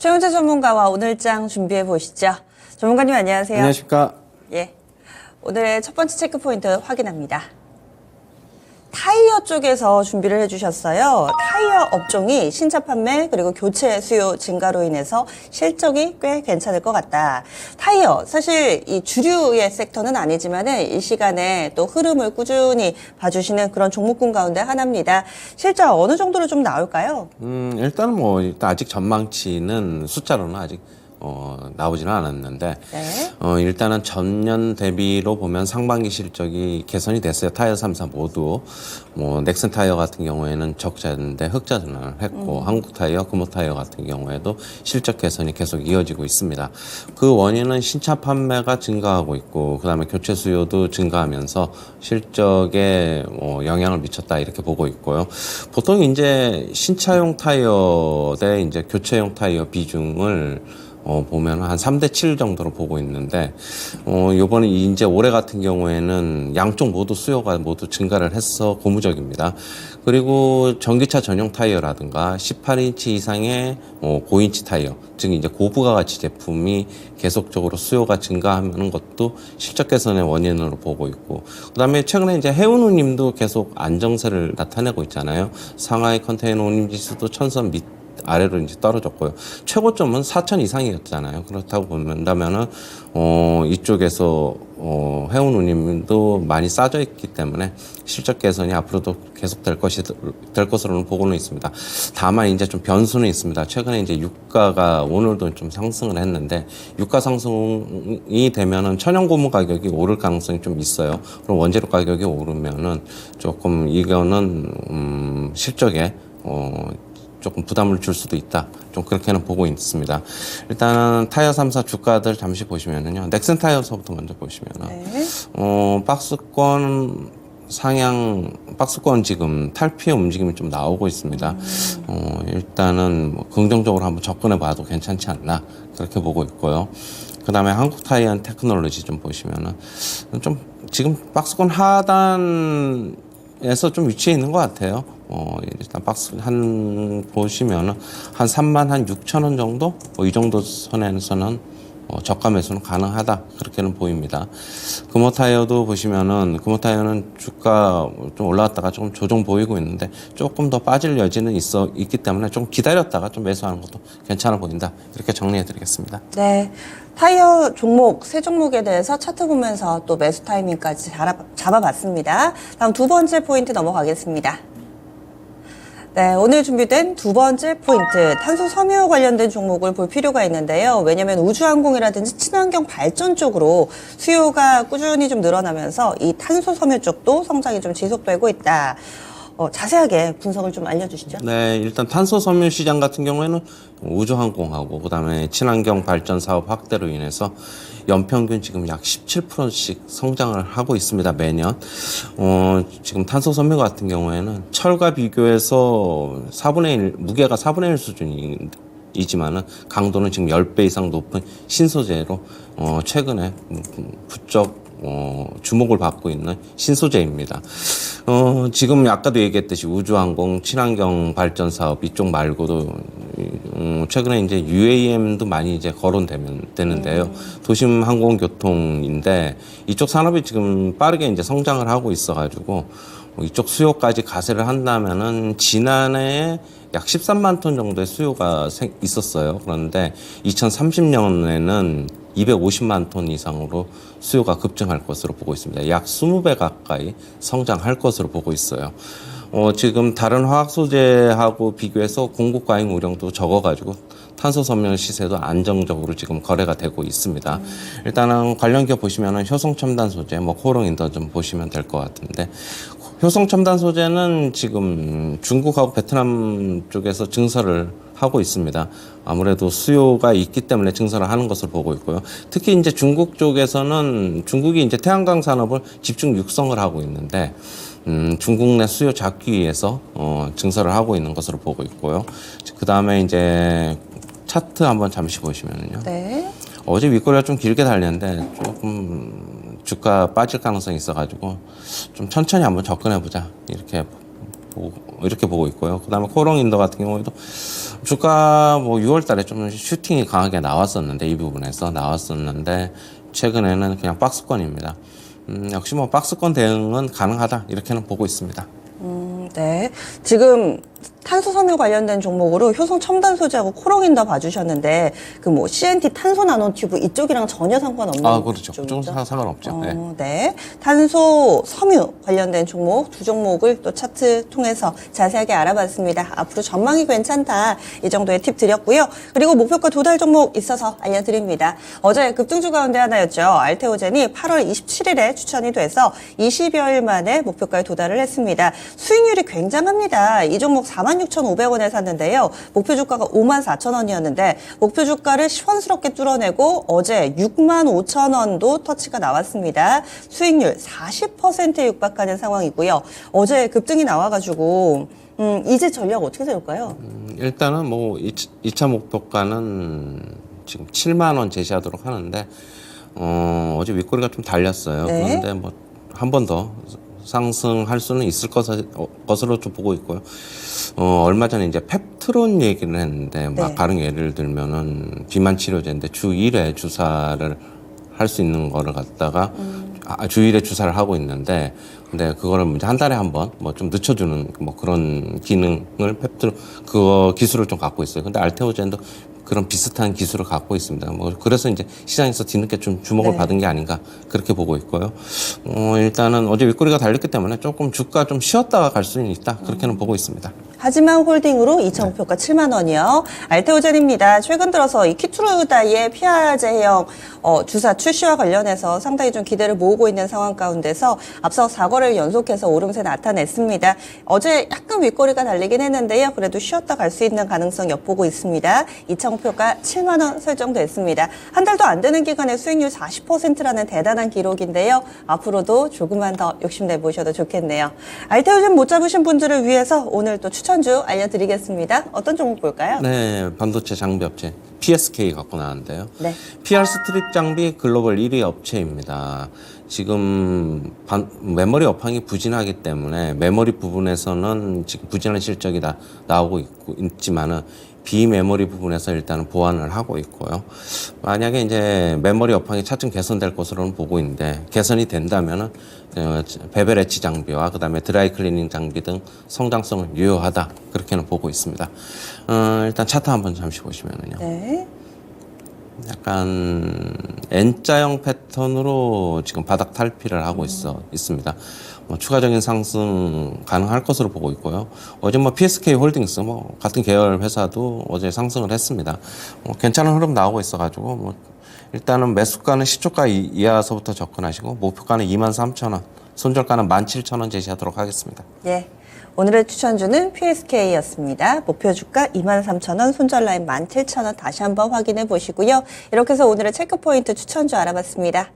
최훈재 전문가와 오늘장 준비해 보시죠. 전문가님 안녕하세요. 안녕하십니까. 예, 오늘의 첫 번째 체크 포인트 확인합니다. 타이어 쪽에서 준비를 해주셨어요. 타이어 업종이 신차 판매 그리고 교체 수요 증가로 인해서 실적이 꽤 괜찮을 것 같다. 타이어 사실 이 주류의 섹터는 아니지만은 이 시간에 또 흐름을 꾸준히 봐주시는 그런 종목군 가운데 하나입니다. 실적 어느 정도로 좀 나올까요? 일단은 뭐 일단 아직 전망치는 숫자로는 아직 나오지는 않았는데 일단은 전년 대비로 보면 상반기 실적이 개선이 됐어요. 타이어 3사 모두 뭐 넥슨 타이어 같은 경우에는 적자인데 흑자 전환을 했고 한국 타이어, 금호 타이어 같은 경우에도 실적 개선이 계속 이어지고 있습니다. 그 원인은 신차 판매가 증가하고 있고 그다음에 교체 수요도 증가하면서 실적에 영향을 미쳤다 이렇게 보고 있고요. 보통 이제 신차용 타이어 대 이제 교체용 타이어 비중을 보면 한 3대 7 정도로 보고 있는데, 요번에 이제 올해 같은 경우에는 양쪽 모두 수요가 모두 증가를 해서 고무적입니다. 그리고 전기차 전용 타이어라든가 18인치 이상의 고인치 타이어, 즉 이제 고부가가치 제품이 계속적으로 수요가 증가하는 것도 실적 개선의 원인으로 보고 있고, 그 다음에 최근에 이제 해운운임도 계속 안정세를 나타내고 있잖아요. 상하이 컨테이너 운임 지수도 1000선 밑 아래로 이제 떨어졌고요. 최고점은 4,000 이상이었잖아요. 그렇다고 본다면은 이쪽에서 해운 운임도 많이 싸져 있기 때문에 실적 개선이 앞으로도 계속 될 것으로는 보고는 있습니다. 다만 이제 좀 변수는 있습니다. 최근에 이제 유가가 오늘도 좀 상승을 했는데 유가 상승이 되면은 천연 고무 가격이 오를 가능성이 좀 있어요. 그럼 원재료 가격이 오르면은 조금 이거는 실적에 조금 부담을 줄 수도 있다. 좀 그렇게는 보고 있습니다. 일단은 타이어 3사 주가들 잠시 보시면은요. 넥슨 타이어서부터 먼저 보시면은 박스권 상향, 박스권 지금 탈피해 움직임이 좀 나오고 있습니다. 일단은 뭐 긍정적으로 한번 접근해 봐도 괜찮지 않나. 그렇게 보고 있고요. 그 다음에 한국 타이어 테크놀로지 좀 보시면은 좀 지금 박스권 하단에서 좀 위치해 있는 것 같아요. 일단 박스 보시면은 한 36,000원 정도? 이 정도 선에서는 저가 매수는 가능하다. 그렇게는 보입니다. 금호 타이어도 보시면은 금호 타이어는 주가 좀 올라갔다가 조금 조정 보이고 있는데 조금 더 빠질 여지는 있기 때문에 좀 기다렸다가 좀 매수하는 것도 괜찮아 보인다. 이렇게 정리해 드리겠습니다. 네. 타이어 종목, 세 종목에 대해서 차트 보면서 또 매수 타이밍까지 잡아봤습니다. 다음 두 번째 포인트 넘어가겠습니다. 네, 오늘 준비된 두 번째 포인트, 탄소 섬유 관련된 종목을 볼 필요가 있는데요. 왜냐하면 우주항공이라든지 친환경 발전 쪽으로 수요가 꾸준히 좀 늘어나면서 이 탄소 섬유 쪽도 성장이 좀 지속되고 있다. 자세하게 분석을 좀 알려주시죠. 네, 일단 탄소 섬유 시장 같은 경우에는 우주항공하고 그다음에 친환경 발전 사업 확대로 인해서 연평균 지금 약 17%씩 성장을 하고 있습니다, 매년. 지금 탄소 섬유 같은 경우에는 철과 비교해서 4분의 1, 무게가 4분의 1 수준이지만은 강도는 지금 10배 이상 높은 신소재로 최근에 부쩍 주목을 받고 있는 신소재입니다. 지금 아까도 얘기했듯이 우주항공, 친환경 발전 사업 이쪽 말고도 최근에 이제 UAM도 많이 이제 거론되는데요. 도심 항공교통인데 이쪽 산업이 지금 빠르게 이제 성장을 하고 있어가지고 이쪽 수요까지 가세를 한다면은 지난해에 약 13만 톤 정도의 수요가 있었어요. 그런데 2030년에는 250만 톤 이상으로 수요가 급증할 것으로 보고 있습니다. 약 20배 가까이 성장할 것으로 보고 있어요. 지금 다른 화학 소재하고 비교해서 공급 과잉 우량도 적어가지고 탄소 섬유 시세도 안정적으로 지금 거래가 되고 있습니다. 일단은 관련 기업 보시면은 효성 첨단 소재, 코오롱 인더 좀 보시면 될 것 같은데 효성 첨단 소재는 지금 중국하고 베트남 쪽에서 증설을 하고 있습니다. 아무래도 수요가 있기 때문에 증설을 하는 것을 보고 있고요. 특히 이제 중국 쪽에서는 중국이 이제 태양광 산업을 집중 육성을 하고 있는데 중국 내 수요 잡기 위해서 증설을 하고 있는 것으로 보고 있고요. 그 다음에 이제 차트 한번 잠시 보시면요. 네. 어제 윗꼬리가 좀 길게 달렸는데 조금 주가 빠질 가능성이 있어가지고 좀 천천히 한번 접근해보자 이렇게 이렇게 보고 있고요. 그다음에 코롱인더 같은 경우에도 주가 뭐 6월 달에 좀 슈팅이 강하게 나왔었는데 이 부분에서 나왔었는데 최근에는 그냥 박스권입니다. 역시 뭐 박스권 대응은 가능하다 이렇게는 보고 있습니다. 네. 지금 탄소 섬유 관련된 종목으로 효성 첨단 소재하고 코롱인더 봐주셨는데 그 뭐 CNT 탄소 나노튜브 이쪽이랑 전혀 상관없는 그렇죠. 쪽이죠? 그쪽은 상관없죠. 네. 네. 탄소 섬유 관련된 종목 두 종목을 또 차트 통해서 자세하게 알아봤습니다. 앞으로 전망이 괜찮다. 이 정도의 팁 드렸고요. 그리고 목표가 도달 종목 있어서 알려드립니다. 어제 급등주 가운데 하나였죠. 알테오젠이 8월 27일에 추천이 돼서 20여일 만에 목표가에 도달을 했습니다. 수익률이 굉장합니다. 이 종목 46,500원에 샀는데요. 목표 주가가 54,000원이었는데 목표 주가를 시원스럽게 뚫어내고 어제 65,000원도 터치가 나왔습니다. 수익률 40%에 육박하는 상황이고요. 어제 급등이 나와가지고 이제 전략 어떻게 세울까요? 일단은 뭐 2차 목표가는 지금 7만 원 제시하도록 하는데 어제 윗꼬리가 좀 달렸어요. 네. 그런데 뭐 한 번 더 상승할 수는 있을 것으로 좀 보고 있고요. 얼마 전에 이제 펩트론 얘기를 했는데 막 네. 가령 예를 들면은 비만 치료제인데 주 1회 주사를 할 수 있는 거를 갖다가 주 1회 주사를 하고 있는데 근데 그거를 이제 한 달에 한 번 뭐 좀 늦춰주는 뭐 그런 기능을 펩트론 그거 기술을 좀 갖고 있어요. 근데 알테오젠도 그런 비슷한 기술을 갖고 있습니다. 뭐 그래서 이제 시장에서 뒤늦게 좀 주목을 네. 받은 게 아닌가 그렇게 보고 있고요. 일단은 어제 윗꼬리가 달렸기 때문에 조금 주가 좀 쉬었다가 갈 수는 있다 그렇게는 보고 있습니다. 하지만 홀딩으로 2차 목표가 7만 원이요. 알테오젠입니다. 최근 들어서 이 키트루다의 피하제형 주사 출시와 관련해서 상당히 좀 기대를 모으고 있는 상황 가운데서 앞서 4거래를 연속해서 오름세 나타냈습니다. 어제 약간 윗꼬리가 달리긴 했는데요. 그래도 쉬었다 갈 수 있는 가능성 엿보고 있습니다. 2차 목표가 7만 원 설정됐습니다. 한 달도 안 되는 기간에 수익률 40%라는 대단한 기록인데요. 앞으로도 조금만 더 욕심내보셔도 좋겠네요. 알테오젠 못 잡으신 분들을 위해서 오늘 또 추천주 알려드리겠습니다. 어떤 종목 볼까요? 네, 반도체 장비 업체 PSK 갖고 나왔는데요. 네. PR 스트립 장비 글로벌 1위 업체입니다. 지금 메모리 업황이 부진하기 때문에 메모리 부분에서는 지금 부진한 실적이 나오고 있지만은 비메모리 부분에서 일단은 보완을 하고 있고요. 만약에 이제 메모리 업황이 차츰 개선될 것으로는 보고 있는데 개선이 된다면은 베벨 엣지 장비와 그다음에 드라이 클리닝 장비 등 성장성은 유효하다 그렇게는 보고 있습니다. 일단 차트 한번 잠시 보시면은요. 네. 약간 N자형 패턴으로 지금 바닥 탈피를 하고 있습니다. 뭐 추가적인 상승 가능할 것으로 보고 있고요. 어제 뭐 PSK 홀딩스 뭐 같은 계열 회사도 어제 상승을 했습니다. 괜찮은 흐름 나오고 있어가지고 뭐 일단은 매수가는 시초가 이하서부터 접근하시고 목표가는 23,000원, 손절가는 17,000원 제시하도록 하겠습니다. 예. 오늘의 추천주는 PSK였습니다. 목표 주가 23,000원, 손절 라인 17,000원 다시 한번 확인해 보시고요. 이렇게 해서 오늘의 체크포인트 추천주 알아봤습니다.